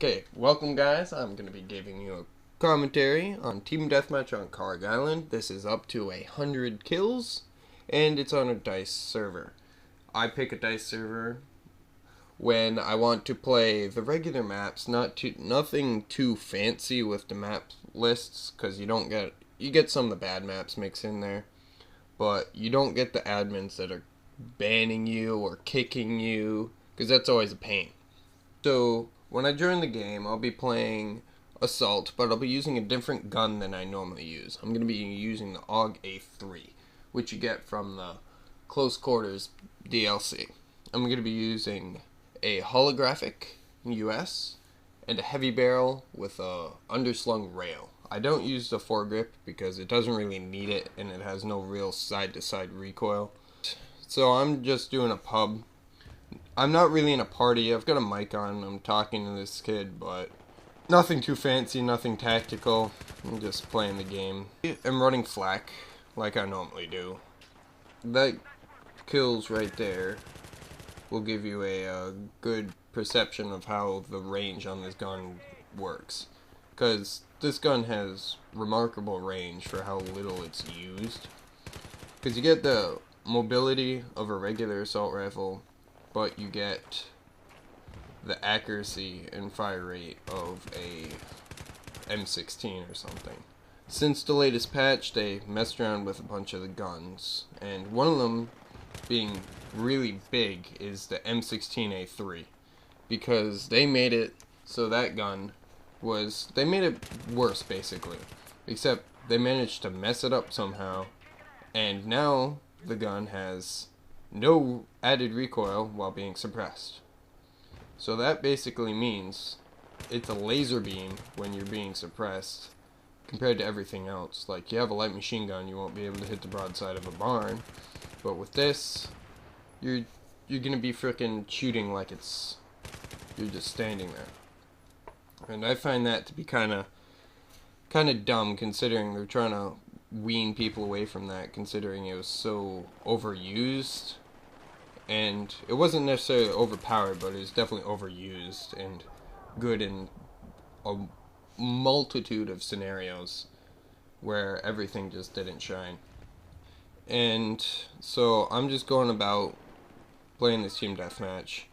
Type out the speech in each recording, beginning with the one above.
Okay, welcome guys. I'm going to be giving you a commentary on Team Deathmatch on Karg Island. This is up to 100 kills, and it's on a dice server. I pick a dice server when I want to play the regular maps, nothing too fancy with the map lists, because you get some of the bad maps mixed in there, but you don't get the admins that are banning you or kicking you, because that's always a pain. So when I join the game, I'll be playing Assault, but I'll be using a different gun than I normally use. I'm going to be using the AUG A3, which you get from the Close Quarters DLC. I'm going to be using a holographic US and a heavy barrel with a underslung rail. I don't use the foregrip because it doesn't really need it and it has no real side-to-side recoil. So I'm just doing a pub. I'm not really in a party. I've got a mic on. I'm talking to this kid, but nothing too fancy, nothing tactical. I'm just playing the game. I'm running flak like I normally do. That kills right there will give you a good perception of how the range on this gun works. Because this gun has remarkable range for how little it's used. Because you get the mobility of a regular assault rifle, but you get the accuracy and fire rate of a M16 or something. Since the latest patch, they messed around with a bunch of the guns, and one of them being really big is the M16A3, because they made it so that gun they made it worse basically, except they managed to mess it up somehow, and now the gun has no added recoil while being suppressed. So that basically means it's a laser beam when you're being suppressed compared to everything else. Like, you have a light machine gun, you won't be able to hit the broadside of a barn, but with this, you're gonna be frickin' shooting like you're just standing there. And I find that to be kinda dumb, considering they're trying to wean people away from that, considering it was so overused. And it wasn't necessarily overpowered, but it was definitely overused and good in a multitude of scenarios where everything just didn't shine. And so I'm just going about playing this team deathmatch.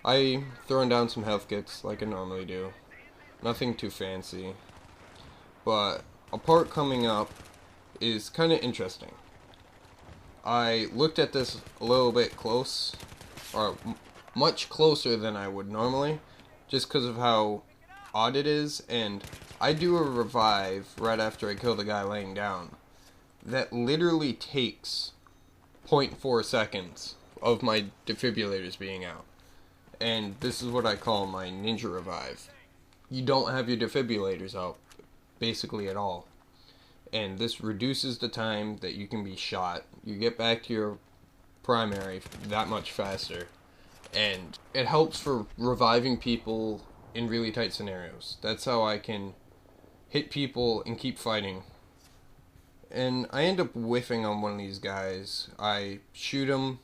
I throwing down some health kits like I normally do. Nothing too fancy. But a part coming up is kind of interesting. I looked at this a little bit close, or much closer than I would normally, just because of how odd it is, and I do a revive right after I kill the guy laying down. That literally takes 0.4 seconds of my defibrillators being out. And this is what I call my ninja revive. You don't have your defibrillators out, basically at all. And this reduces the time that you can be shot. You get back to your primary that much faster. And it helps for reviving people in really tight scenarios. That's how I can hit people and keep fighting. And I end up whiffing on one of these guys. I shoot him,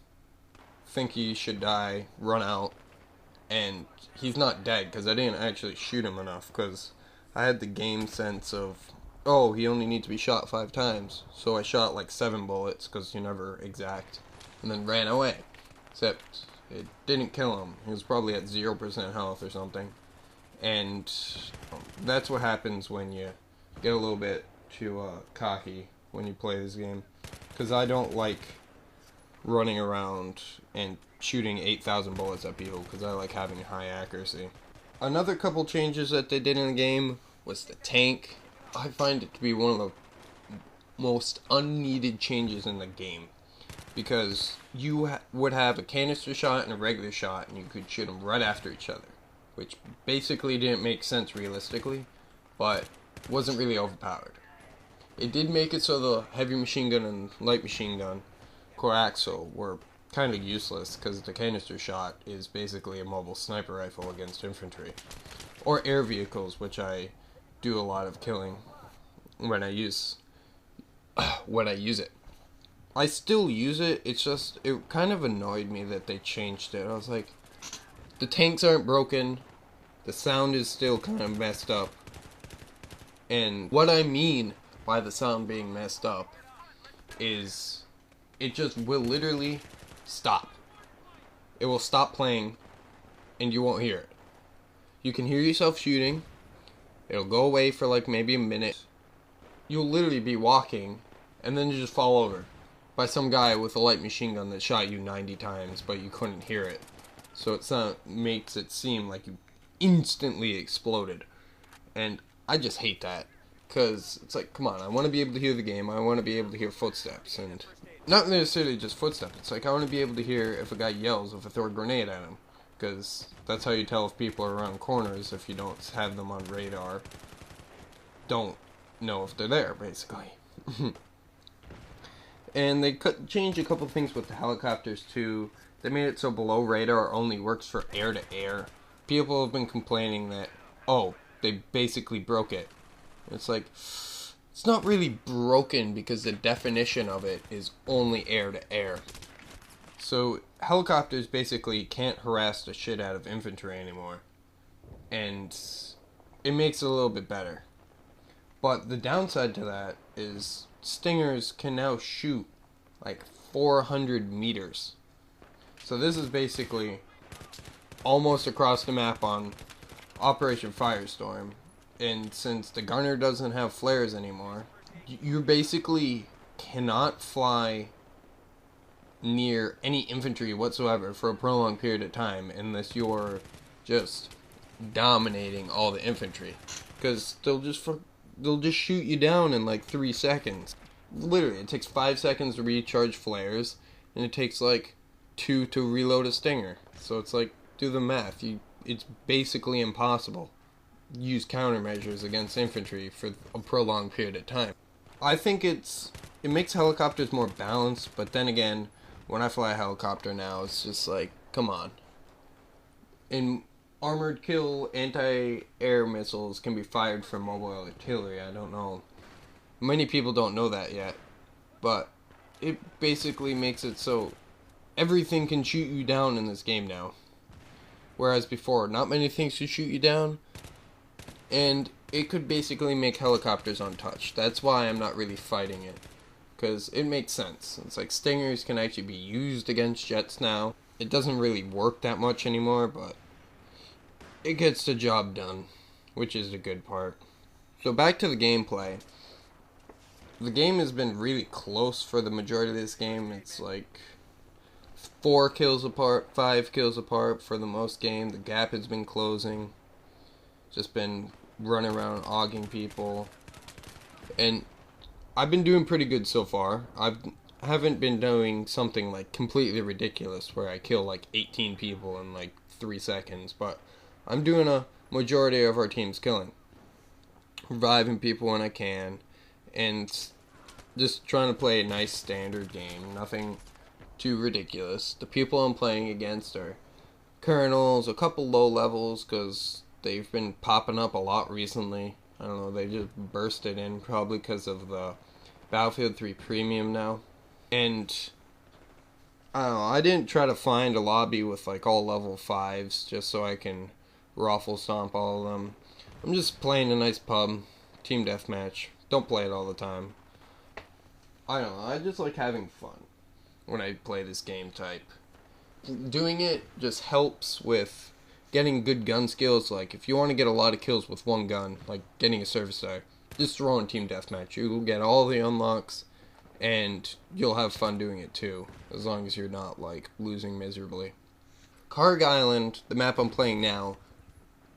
think he should die, run out, and he's not dead because I didn't actually shoot him enough, because I had the game sense of, oh, he only needs to be shot 5 times. So I shot like 7 bullets, because you're never exact, and then ran away. Except it didn't kill him. He was probably at 0% health or something. And that's what happens when you get a little bit too cocky when you play this game. Because I don't like running around and shooting 8,000 bullets at people, because I like having high accuracy. Another couple changes that they did in the game was the tank. I find it to be one of the most unneeded changes in the game, because you would have a canister shot and a regular shot, and you could shoot them right after each other, which basically didn't make sense realistically, but wasn't really overpowered. It did make it so the heavy machine gun and light machine gun coaxial were kind of useless, because the canister shot is basically a mobile sniper rifle against infantry or air vehicles, which I do a lot of killing when I use it. I still use it. It's just, it kind of annoyed me that they changed it. I was like, the tanks aren't broken, The sound is still kind of messed up. And what I mean by the sound being messed up is it just will literally stop. It will stop playing and you won't hear it. You can hear yourself shooting. It'll go away for like maybe a minute. You'll literally be walking and then you just fall over by some guy with a light machine gun that shot you 90 times, but you couldn't hear it. So makes it seem like you instantly exploded. And I just hate that. Because it's like, come on, I want to be able to hear the game. I want to be able to hear footsteps. And not necessarily just footsteps. It's like I want to be able to hear if a guy yells if I throw a grenade at him. Because that's how you tell if people are around corners if you don't have them on radar. Don't know if they're there, basically. And they changed a couple things with the helicopters too. They made it so below radar only works for air to air. People have been complaining that, oh, they basically broke it. It's like, it's not really broken because the definition of it is only air to air. So helicopters basically can't harass the shit out of infantry anymore. And it makes it a little bit better. But the downside to that is Stingers can now shoot like 400 meters. So this is basically almost across the map on Operation Firestorm. And since the gunner doesn't have flares anymore, you basically cannot fly near any infantry whatsoever for a prolonged period of time unless you're just dominating all the infantry. Because they'll just shoot you down in like 3 seconds. Literally, it takes 5 seconds to recharge flares, and it takes like 2 to reload a Stinger. So it's like, do the math. It's basically impossible to use countermeasures against infantry for a prolonged period of time. I think it makes helicopters more balanced, but then again, when I fly a helicopter now, it's just like, come on. In armored kill, anti-air missiles can be fired from mobile artillery. I don't know. Many people don't know that yet. But it basically makes it so everything can shoot you down in this game now. Whereas before, not many things could shoot you down. And it could basically make helicopters untouched. That's why I'm not really fighting it. Because it makes sense. It's like Stingers can actually be used against jets now. It doesn't really work that much anymore, but it gets the job done, which is the good part. So back to the gameplay. The game has been really close for the majority of this game. It's like 4 kills apart, 5 kills apart for the most game. The gap has been closing. Just been running around ogging people. And I've been doing pretty good so far. I haven't been doing something like completely ridiculous where I kill like 18 people in like 3 seconds. But I'm doing a majority of our team's killing. Reviving people when I can. And just trying to play a nice standard game. Nothing too ridiculous. The people I'm playing against are colonels, a couple low levels because they've been popping up a lot recently. I don't know, they just bursted in probably because of the Battlefield 3 Premium now. And I don't know, I didn't try to find a lobby with like all level 5s just so I can raffle stomp all of them. I'm just playing a nice pub, team deathmatch. Don't play it all the time. I don't know, I just like having fun when I play this game type. Doing it just helps with getting good gun skills. Like if you want to get a lot of kills with one gun, like getting a service star, just throw in team deathmatch. You'll get all the unlocks and you'll have fun doing it too, as long as you're not like losing miserably. Carg Island, the map I'm playing now,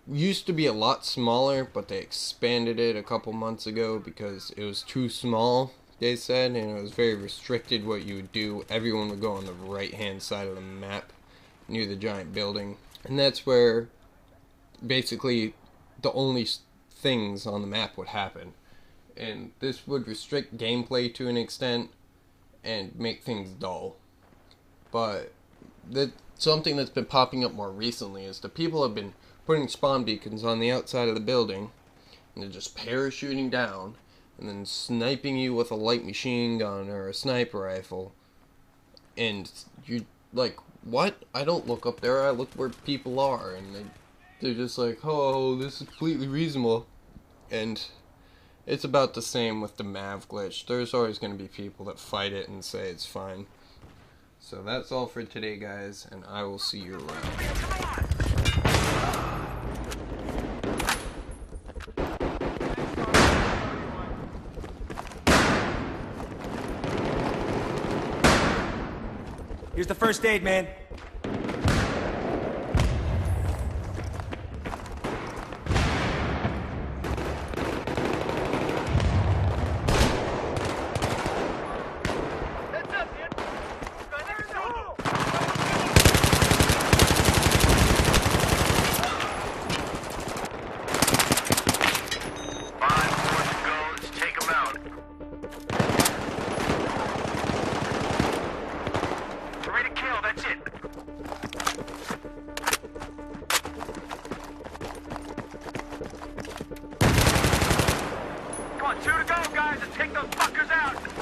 used to be a lot smaller, but they expanded it a couple months ago because it was too small, they said, and it was very restricted what you would do. Everyone would go on the right hand side of the map near the giant building, and that's where basically the only things on the map would happen. And this would restrict gameplay to an extent and make things dull. But something that's been popping up more recently is the people have been putting spawn beacons on the outside of the building, and they're just parachuting down and then sniping you with a light machine gun or a sniper rifle. And you like, what? I don't look up there, I look where people are, and they're just like, oh, this is completely reasonable. And it's about the same with the Mav glitch. There's always going to be people that fight it and say it's fine. So that's all for today, guys, and I will see you around. Here's the first aid, man. Two to go, guys, and take those fuckers out!